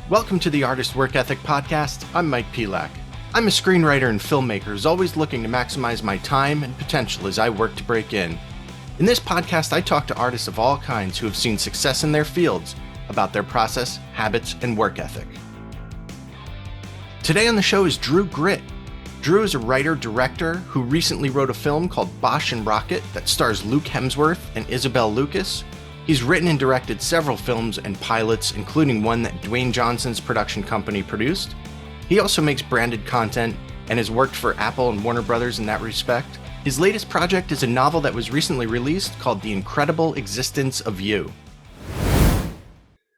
Welcome to the Artist Work Ethic Podcast. I'm Mike Pelak. I'm a screenwriter and filmmaker who's always looking to maximize my time and potential as I work to break in. In this podcast, I talk to artists of all kinds who have seen success in their fields about their process, habits, and work ethic. Today on the show is Drue Grit. Drue is a writer-director who recently wrote a film called Bosch and Rockit that stars Luke Hemsworth and Isabel. He's written and directed several films and pilots, including one that Dwayne Johnson's production company produced. He also makes branded content and has worked for Apple and Warner Brothers in that respect. His latest project is a novel that was recently released called The Incredible Existence of You.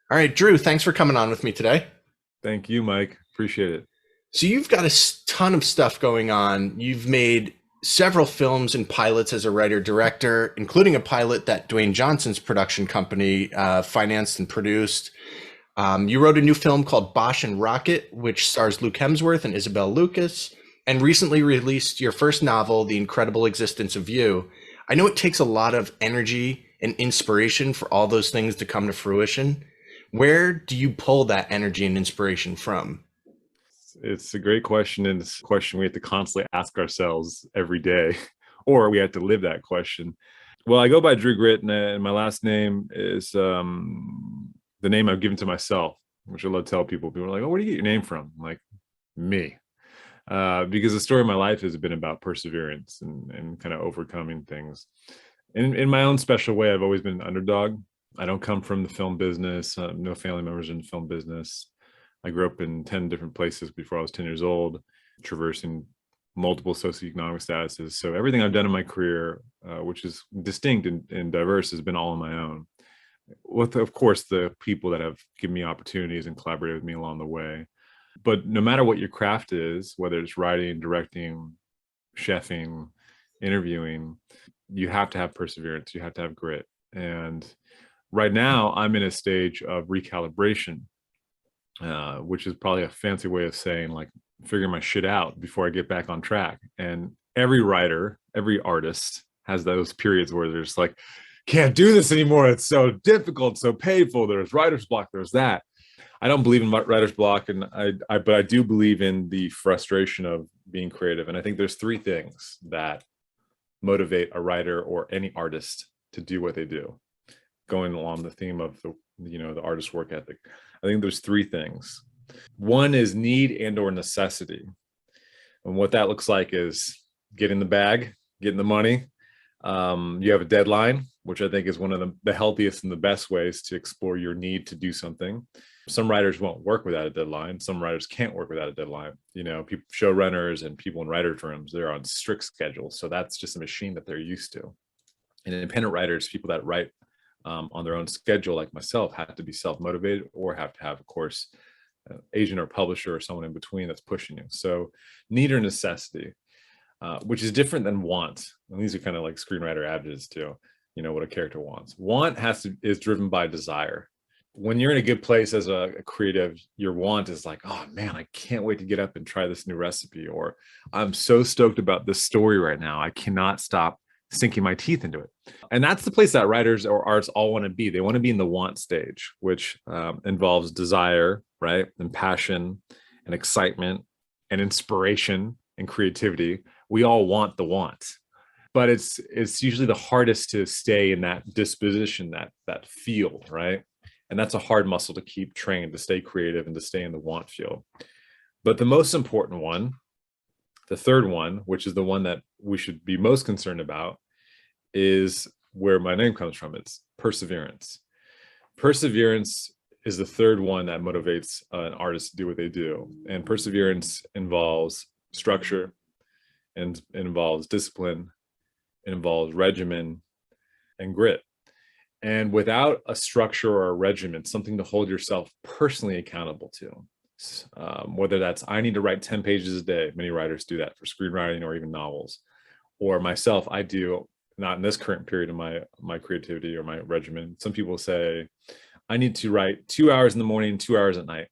All right, Drue, thanks for coming on with me today. Thank you, Mike. Appreciate it. So you've got a ton of stuff going on. You've made several films and pilots as a writer-director, including a pilot that Dwayne Johnson's production company financed and produced. You wrote a new film called Bosch and Rockit, which stars Luke Hemsworth and Isabel, and recently released your first novel, The Incredible Existence of You. I know it takes a lot of energy and inspiration for all those things to come to fruition. Where do you pull that energy and inspiration from? It's a great question, and it's a question we have to constantly ask ourselves every day, or we have to live that question. Well, I go by Drue Grit, and my last name is the name I've given to myself, which I love to tell people. People are like, "Oh, where do you get your name from?" I'm like, me. Because the story of my life has been about perseverance and kind of overcoming things. In my own special way, I've always been an underdog. I don't come from the film business. No family members in the film business. I grew up in 10 different places before I was 10 years old, traversing multiple socioeconomic statuses. So everything I've done in my career, which is distinct and diverse, has been all on my own. With, of course, the people that have given me opportunities and collaborated with me along the way. But no matter what your craft is, whether it's writing, directing, chefing, interviewing, you have to have perseverance. You have to have grit. And right now, I'm in a stage of recalibration. Which is probably a fancy way of saying like figuring my shit out before I get back on track. And every writer, every artist has those periods where they're just like, can't do this anymore. It's so difficult, so painful. There's writer's block. There's that. I don't believe in writer's block, and but I do believe in the frustration of being creative. And I think there's three things that motivate a writer or any artist to do what they do. Going along the theme of the artist work ethic, I think there's three things. One is need and or necessity. And what that looks like is getting the bag, getting the money. You have a deadline, which I think is one of the healthiest and the best ways to explore your need to do something. Some writers won't work without a deadline. Some writers can't work without a deadline. People, showrunners and people in writers' rooms, they're on strict schedules. So that's just a machine that they're used to. And independent writers, people that write on their own schedule, like myself, have to be self-motivated or have to have, of course, an agent or publisher or someone in between that's pushing you. So need or necessity, which is different than want. And these are kind of like screenwriter adages too, what a character wants. Want is driven by desire. When you're in a good place as a creative, your want is like, oh man, I can't wait to get up and try this new recipe, or I'm so stoked about this story right now, I cannot stop sinking my teeth into it. And that's the place that writers or artists all want to be. They want to be in the want stage, which involves desire, right? And passion and excitement and inspiration and creativity. We all want the want, but it's usually the hardest to stay in that disposition, that feel, right? And that's a hard muscle to keep trained, to stay creative and to stay in the want field. But the most important one, the third one, which is the one that we should be most concerned about, is where my name comes from. It's perseverance. Perseverance is the third one that motivates an artist to do what they do. And perseverance involves structure, and it involves discipline, it involves regimen and grit. And without a structure or a regimen, something to hold yourself personally accountable to, whether that's I need to write 10 pages a day. Many writers do that for screenwriting or even novels. Or myself, I do, not in this current period of my creativity or my regimen. Some people say, I need to write 2 hours in the morning, 2 hours at night.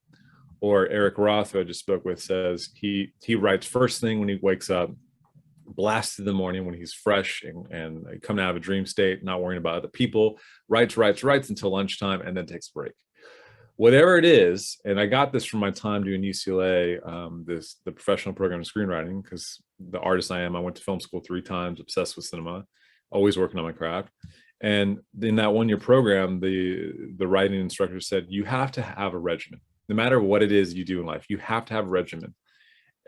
Or Eric Roth, who I just spoke with, says he writes first thing when he wakes up, blasts in the morning when he's fresh and coming out of a dream state, not worrying about other people, writes until lunchtime, and then takes a break. Whatever it is, and I got this from my time doing UCLA, the professional program of screenwriting, because the artist I am, I went to film school 3 times, obsessed with cinema, always working on my craft. And in that 1-year program, the writing instructor said, you have to have a regimen. No matter what it is you do in life, you have to have a regimen.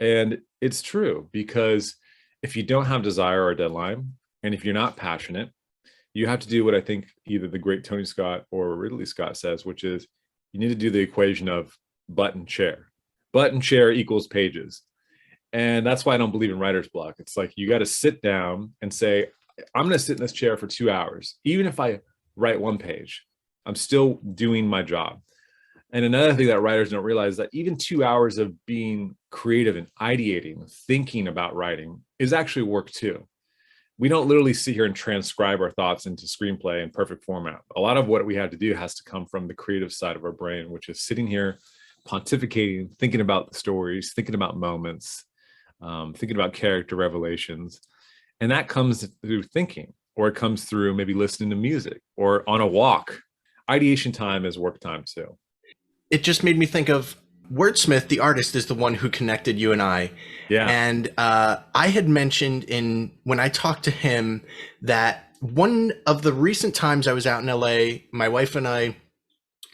And it's true, because if you don't have desire or a deadline, and if you're not passionate, you have to do what I think either the great Tony Scott or Ridley Scott says, which is you need to do the equation of button chair. Button chair equals pages. And that's why I don't believe in writer's block. It's like you got to sit down and say, I'm going to sit in this chair for 2 hours. Even if I write 1 page, I'm still doing my job. And another thing that writers don't realize is that even 2 hours of being creative and ideating, thinking about writing is actually work too. We don't literally sit here and transcribe our thoughts into screenplay in perfect format. A lot of what we have to do has to come from the creative side of our brain, which is sitting here, pontificating, thinking about the stories, thinking about moments, thinking about character revelations. And that comes through thinking, or it comes through maybe listening to music or on a walk. Ideation time is work time too. It just made me think of Wordsmith, the artist, is the one who connected you and I. Yeah. And I had mentioned when I talked to him that one of the recent times I was out in LA, my wife and I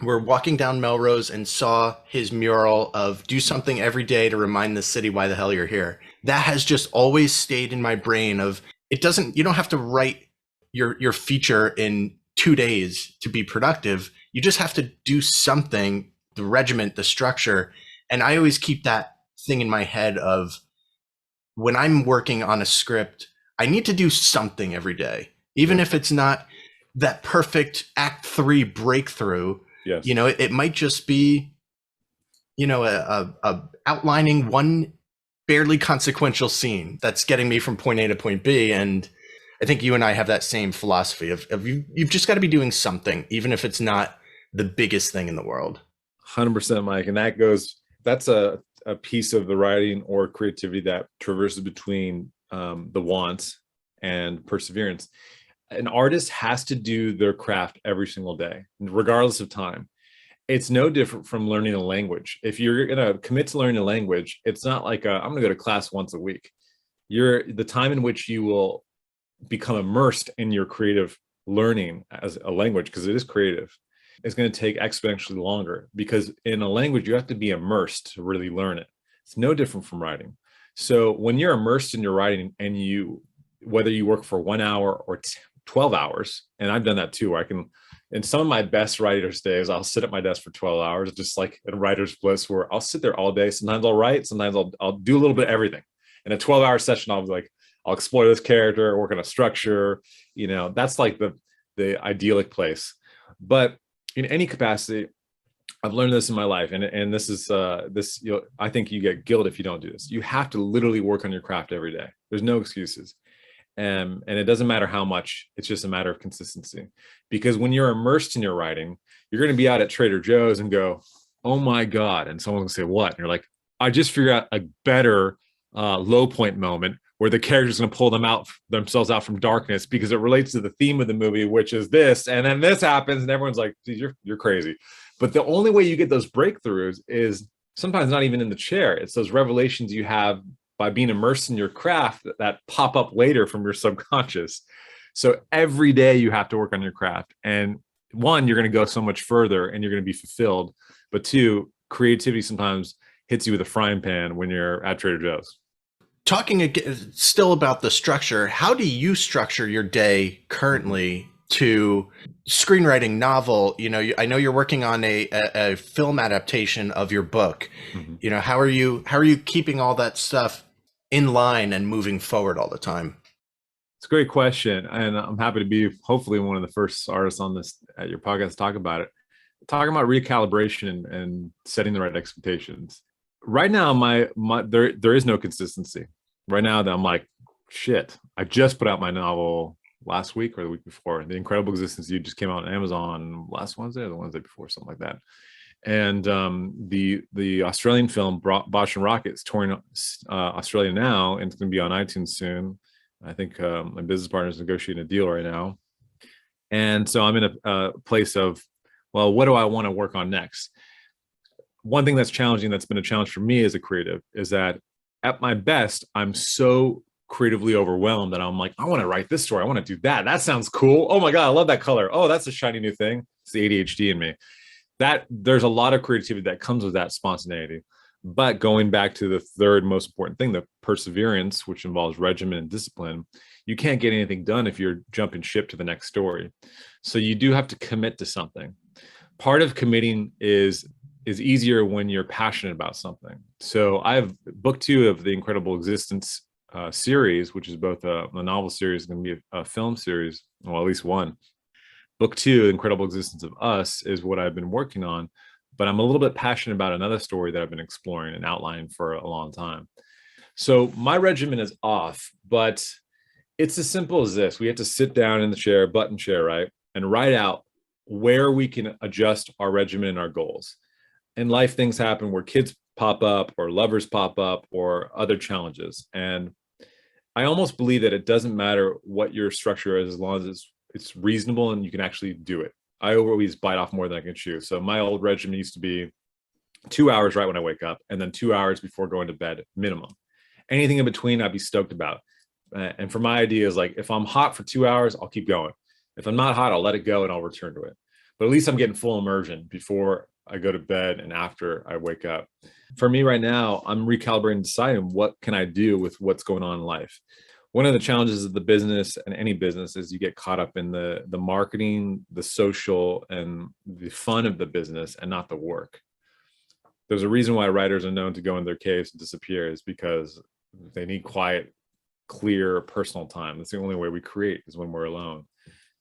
were walking down Melrose and saw his mural of do something every day to remind the city why the hell you're here. That has just always stayed in my brain of you don't have to write your feature in 2 days to be productive. You just have to do something, the regiment, the structure. And I always keep that thing in my head of when I'm working on a script, I need to do something every day, even if it's not that perfect act 3 breakthrough. Yes. It might just be, a outlining one barely consequential scene that's getting me from point A to point B. And I think you and I have that same philosophy of you've just got to be doing something, even if it's not the biggest thing in the world. 100%, Mike. And that's a piece of the writing or creativity that traverses between the want and perseverance. An artist has to do their craft every single day, regardless of time. It's no different from learning a language. If you're going to commit to learning a language, it's not like I'm going to go to class once a week. The time in which you will become immersed in your creative learning as a language, because it is creative, is going to take exponentially longer, because in a language, you have to be immersed to really learn it. It's no different from writing. So when you're immersed in your writing and whether you work for 1 hour or 12 hours, and I've done that too, where in some of my best writer's days, I'll sit at my desk for 12 hours, just like in writer's bliss, where I'll sit there all day. Sometimes I'll write, sometimes I'll do a little bit of everything. In a 12-hour session, I'll explore this character, work on a structure. That's like the idyllic place. But in any capacity, I've learned this in my life, and this is I think you get guilt if you don't do this. You have to literally work on your craft every day. There's no excuses. And it doesn't matter how much, it's just a matter of consistency. Because when you're immersed in your writing, you're going to be out at Trader Joe's and go, oh my God. And someone's going to say, what? And you're like, I just figured out a better low point moment where the character's going to pull themselves out from darkness because it relates to the theme of the movie, which is this. And then this happens and everyone's like, you're crazy. But the only way you get those breakthroughs is sometimes not even in the chair. It's those revelations you have by being immersed in your craft that pop up later from your subconscious. So every day you have to work on your craft. And 1, you're going to go so much further and you're going to be fulfilled. But 2, creativity sometimes hits you with a frying pan when you're at Trader Joe's. Talking still about the structure, how do you structure your day currently to screenwriting, novel? I know you're working on a film adaptation of your book. Mm-hmm. How are you keeping all that stuff in line and moving forward all the time? It's a great question. And I'm happy to be hopefully one of the first artists on this at your podcast to talk about it. Talking about recalibration and setting the right expectations. Right now, there is no consistency. Right now, that I'm like, shit, I just put out my novel last week or the week before. The Incredible Existence You just came out on Amazon last Wednesday or the Wednesday before, something like that. And the Australian film Bosch and Rockit is touring Australia now, and it's going to be on iTunes soon. I think my business partner is negotiating a deal right now. And so I'm in a place of, well, what do I want to work on next? One thing that's challenging, that's been a challenge for me as a creative, is that at my best, I'm so creatively overwhelmed that I'm like, I want to write this story. I want to do that. That sounds cool. Oh my God, I love that color. Oh, that's a shiny new thing. It's the ADHD in me. That there's a lot of creativity that comes with that spontaneity. But going back to the third most important thing, the perseverance, which involves regimen and discipline, you can't get anything done if you're jumping ship to the next story. So you do have to commit to something. Part of committing is easier when you're passionate about something. So I have book 2 of the Incredible Existence series, which is both a novel series and going to be a film series, well, at least one. Book 2, Incredible Existence of Us, is what I've been working on, but I'm a little bit passionate about another story that I've been exploring and outlining for a long time. So my regimen is off, but it's as simple as this. We have to sit down in the chair, button chair, right? And write out where we can adjust our regimen and our goals. In life, things happen where kids pop up or lovers pop up or other challenges. And I almost believe that it doesn't matter what your structure is, as long as it's reasonable and you can actually do it. I always bite off more than I can chew. So my old regimen used to be 2 hours right when I wake up, and then 2 hours before going to bed, minimum. Anything in between, I'd be stoked about. And for my idea is like, if I'm hot for 2 hours, I'll keep going. If I'm not hot, I'll let it go and I'll return to it. But at least I'm getting full immersion before I go to bed and after I wake up. For me right now, I'm recalibrating, deciding what can I do with what's going on in life. One of the challenges of the business, and any business, is you get caught up in the marketing, the social, and the fun of the business, and not the work. There's a reason why writers are known to go in their caves and disappear, is because they need quiet, clear, personal time. That's the only way we create, is when we're alone.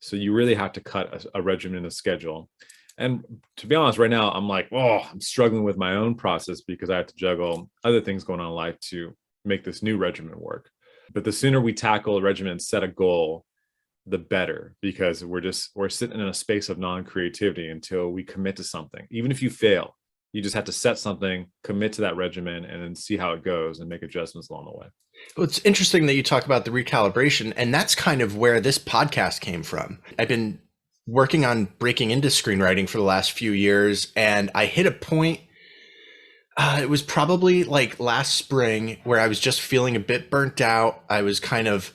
So you really have to cut a regimen, a schedule. And to be honest, right now, I'm like, oh, I'm struggling with my own process because I have to juggle other things going on in life to make this new regimen work. But the sooner we tackle a regimen and set a goal, the better, because we're sitting in a space of non-creativity until we commit to something. Even if you fail, you just have to set something, commit to that regimen, and then see how it goes and make adjustments along the way. Well, it's interesting that you talk about the recalibration, and that's kind of where this podcast came from. I've been working on breaking into screenwriting for the last few years, and I hit a point, it was probably like last spring, where I was just feeling a bit burnt out. I was kind of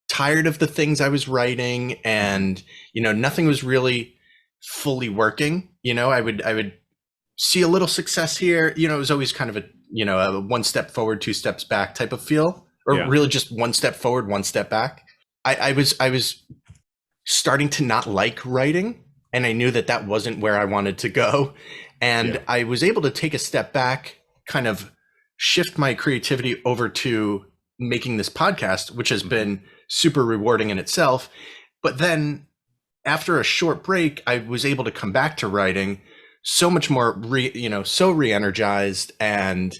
tired of the things I was writing, and, nothing was really fully working. I would see a little success here. It was always kind of a 1 step forward, 2 steps back type of feel, or really just 1 step forward, 1 step back. I was starting to not like writing, and I knew that wasn't where I wanted to go. And I was able to take a step back, kind of shift my creativity over to making this podcast, which has been super rewarding in itself. But then after a short break, I was able to come back to writing so much more, so re-energized. And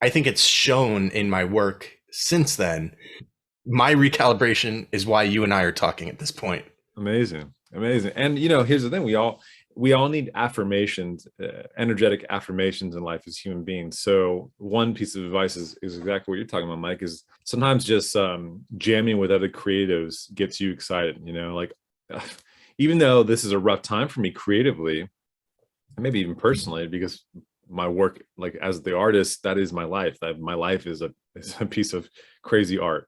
I think it's shown in my work since then. My recalibration is why you and I are talking at this point. Amazing. And, here's the thing. We all need affirmations, energetic affirmations in life as human beings. So one piece of advice is exactly what you're talking about, Mike, is sometimes just jamming with other creatives gets you excited. Like, even though this is a rough time for me creatively, maybe even personally, because my work, like as the artist, that is my life. My life is a piece of crazy art.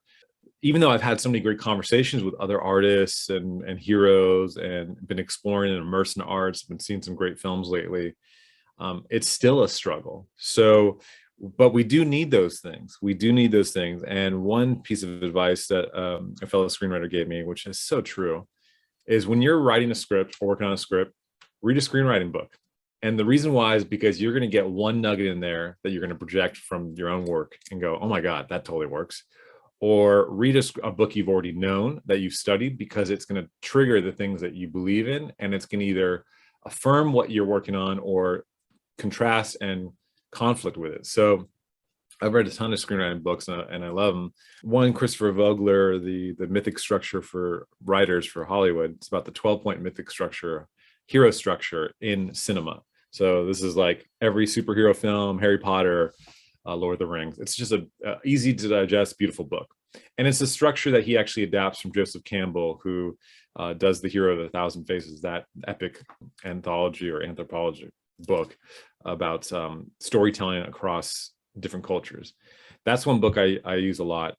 Even though I've had so many great conversations with other artists and heroes, and been exploring and immersed in arts, been seeing some great films lately, it's still a struggle. So, but we do need those things. And one piece of advice that a fellow screenwriter gave me, which is so true, is when you're writing a script or working on a script, read a screenwriting book. And the reason why is because you're going to get one nugget in there that you're going to project from your own work and go, oh my God, that totally works. Or read a book you've already known, that you've studied, because it's going to trigger the things that you believe in, and it's going to either affirm what you're working on or contrast and conflict with it. So I've read a ton of screenwriting books, and I love them. One, Christopher Vogler, the mythic structure for writers for Hollywood. It's about the 12-point mythic structure, hero structure in cinema. So this is like every superhero film, Harry Potter, Lord of the Rings. It's just a easy to digest, beautiful book. And it's a structure that he actually adapts from Joseph Campbell, who does The Hero of a Thousand Faces, that epic anthology or anthropology book about storytelling across different cultures. That's one book I use a lot.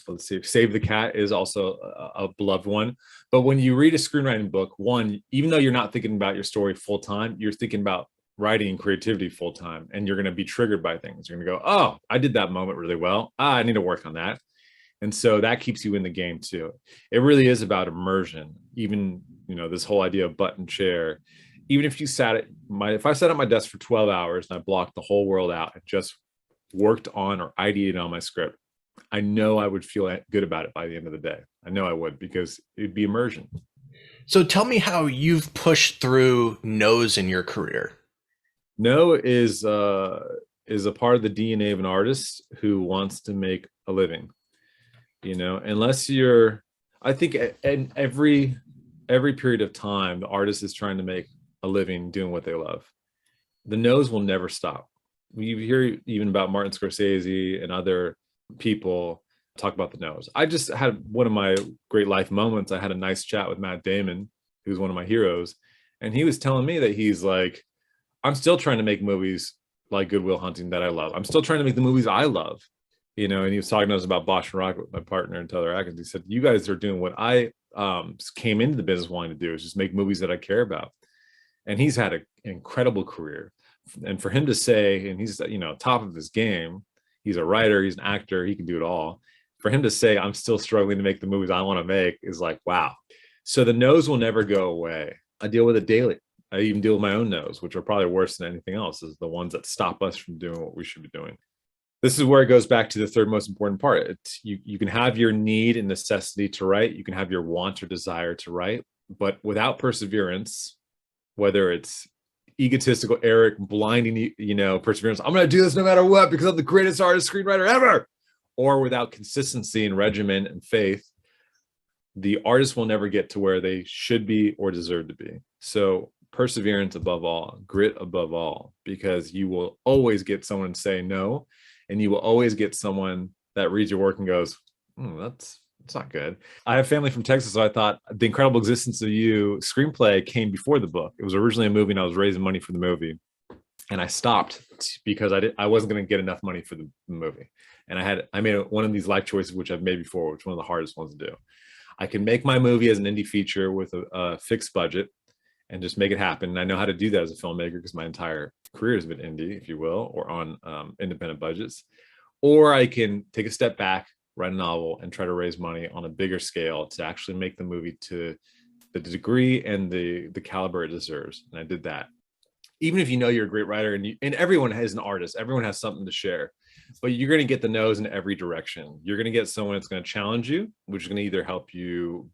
Let's see, Save the Cat is also a beloved one. But when you read a screenwriting book, one, even though you're not thinking about your story full time, you're thinking about writing and creativity full time, and you're going to be triggered by things. You're going to go, oh, I did that moment really well. I need to work on that. And so that keeps you in the game too. It really is about immersion. Even, this whole idea of button chair, even if you if I sat at my desk for 12 hours and I blocked the whole world out and just worked on or ideated on my script, I know I would feel good about it by the end of the day. I know I would, because it'd be immersion. So tell me how you've pushed through no's in your career. No is a part of the DNA of an artist who wants to make a living. Unless I think in every period of time, the artist is trying to make a living doing what they love. The no's will never stop. You hear even about Martin Scorsese and other people talk about the no's. I just had one of my great life moments. I had a nice chat with Matt Damon, who's one of my heroes, and he was telling me that he's like, I'm still trying to make movies like Good Will Hunting that I love. I'm still trying to make the movies I love, and he was talking to us about Bosch and Rockit with my partner and Taylor Atkins. He said, you guys are doing what I came into the business wanting to do, is just make movies that I care about. And he's had an incredible career. And for him to say, and he's, top of his game, he's a writer, he's an actor, he can do it all. For him to say, I'm still struggling to make the movies I want to make, is like, wow. So the no's will never go away. I deal with it daily. I even deal with my own no's, which are probably worse than anything else, is the ones that stop us from doing what we should be doing. This is where it goes back to the third most important part. You can have your need and necessity to write. You can have your want or desire to write. But without perseverance, whether it's egotistical Eric blinding perseverance, I'm going to do this no matter what because I'm the greatest artist screenwriter ever, or without consistency and regimen and faith, the artist will never get to where they should be or deserve to be. So perseverance above all, grit above all, because you will always get someone to say no, and you will always get someone that reads your work and goes, that's not good. I have family from Texas, so I thought The Incredible Existence of You screenplay came before the book. It was originally a movie, and I was raising money for the movie, and I stopped because I wasn't going to get enough money for the movie. And I made one of these life choices, which I've made before, which is one of the hardest ones to do. I can make my movie as an indie feature with a fixed budget and just make it happen. And I know how to do that as a filmmaker because my entire career has been indie, if you will, or on independent budgets. Or I can take a step back, write a novel, and try to raise money on a bigger scale to actually make the movie to the degree and the caliber it deserves. And I did that. Even if you're a great writer, and everyone is an artist, everyone has something to share, but you're going to get the no's in every direction. You're going to get someone that's going to challenge you, which is going to either help you.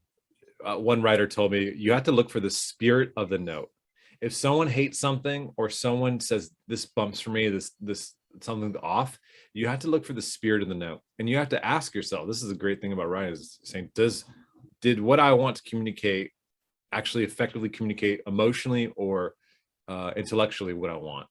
One writer told me, you have to look for the spirit of the note. If someone hates something, or someone says, this bumps for me, this something's off, you have to look for the spirit of the note. And you have to ask yourself, this is a great thing about writing, is saying, did what I want to communicate actually effectively communicate emotionally or intellectually what I want?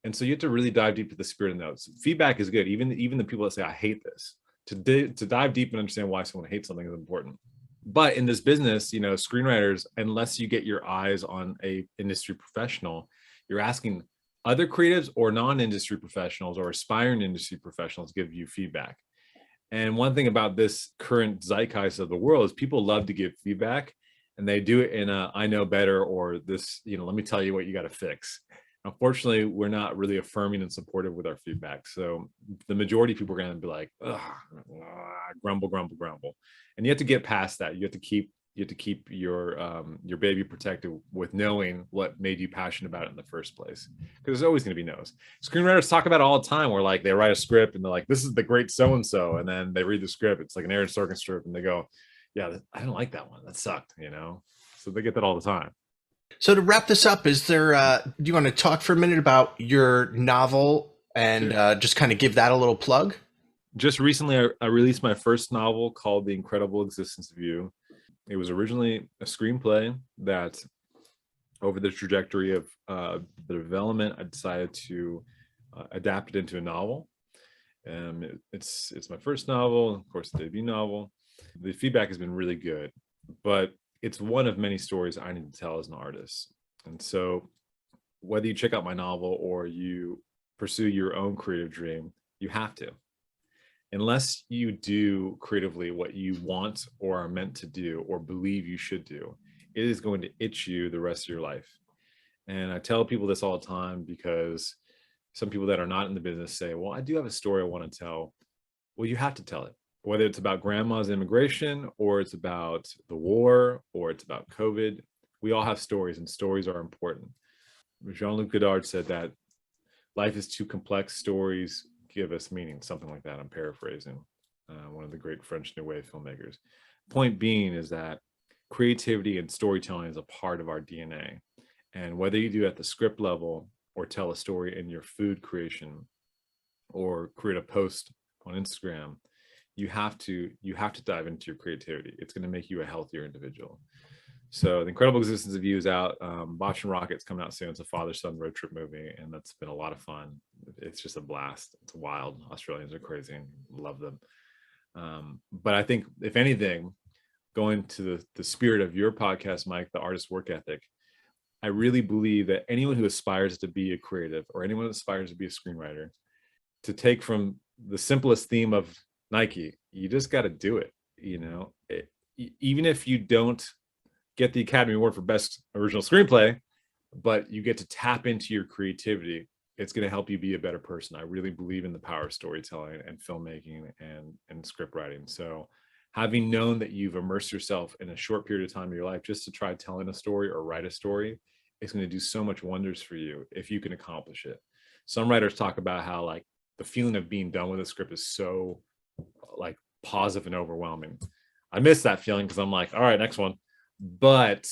And so you have to really dive deep to the spirit of the notes. Feedback is good. Even the people that say, I hate this, to dive deep and understand why someone hates something is important. But in this business, screenwriters, unless you get your eyes on a industry professional, you're asking other creatives or non-industry professionals or aspiring industry professionals give you feedback. And one thing about this current zeitgeist of the world is people love to give feedback, and they do it in a, I know better, or this, let me tell you what you got to fix. Unfortunately, we're not really affirming and supportive with our feedback. So the majority of people are going to be like, grumble, grumble, grumble. And you have to get past that. You have to keep your baby protected with knowing what made you passionate about it in the first place. Because there's always going to be no's. Screenwriters talk about it all the time, where like they write a script and they're like, this is the great so-and-so. And then they read the script. It's like an Aaron Sorkin script. And they go, yeah, I didn't like that one. That sucked, So they get that all the time. So to wrap this up, is there, do you want to talk for a minute about your novel and just kind of give that a little plug? Just recently, I released my first novel called The Incredible Existence of You. It was originally a screenplay that over the trajectory of the development, I decided to adapt it into a novel. It's my first novel, of course, the debut novel. The feedback has been really good, but it's one of many stories I need to tell as an artist. And so whether you check out my novel or you pursue your own creative dream, you have to. Unless you do creatively what you want or are meant to do or believe you should do, it is going to itch you the rest of your life. And I tell people this all the time because some people that are not in the business say, well, I do have a story I want to tell. Well, you have to tell it, whether it's about grandma's immigration or it's about the war or it's about COVID. We all have stories, and stories are important. Jean-Luc Godard said that life is too complex, stories give us meaning, something like that. I'm paraphrasing one of the great French New Wave filmmakers. Point being is that creativity and storytelling is a part of our DNA. And whether you do it at the script level or tell a story in your food creation or create a post on Instagram, you have to dive into your creativity. It's going to make you a healthier individual. So The Incredible Existence of You is out. Bosch and Rockit's coming out soon. It's a father-son road trip movie, and that's been a lot of fun. It's just a blast. It's wild. Australians are crazy and love them. But I think, if anything, going to the spirit of your podcast, Mike, the artist work ethic, I really believe that anyone who aspires to be a creative or anyone who aspires to be a screenwriter, to take from the simplest theme of Nike, you just got to do it. Even if you don't get the Academy Award for Best Original Screenplay, but you get to tap into your creativity, it's going to help you be a better person. I really believe in the power of storytelling and filmmaking and script writing. So having known that you've immersed yourself in a short period of time in your life just to try telling a story or write a story, it's going to do so much wonders for you if you can accomplish it. Some writers talk about how like the feeling of being done with a script is so like positive and overwhelming. I miss that feeling because I'm like, all right, next one. But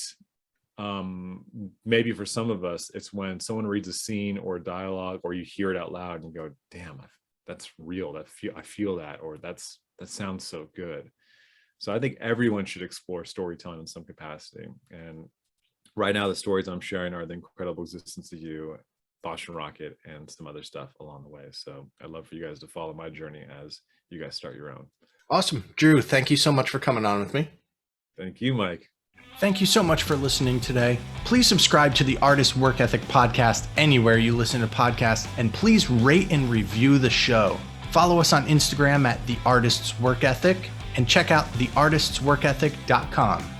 maybe for some of us, it's when someone reads a scene or a dialogue or you hear it out loud and you go, damn, that's real. I feel that, or that sounds so good. So I think everyone should explore storytelling in some capacity. And right now, the stories I'm sharing are The Incredible Existence of You, Bosch and Rockit, and some other stuff along the way. So I'd love for you guys to follow my journey as you guys start your own. Awesome. Drue, thank you so much for coming on with me. Thank you, Mike. Thank you so much for listening today. Please subscribe to the Artist Work Ethic podcast anywhere you listen to podcasts, and please rate and review the show. Follow us on Instagram at The Artist's Work Ethic, and check out theartistsworkethic.com.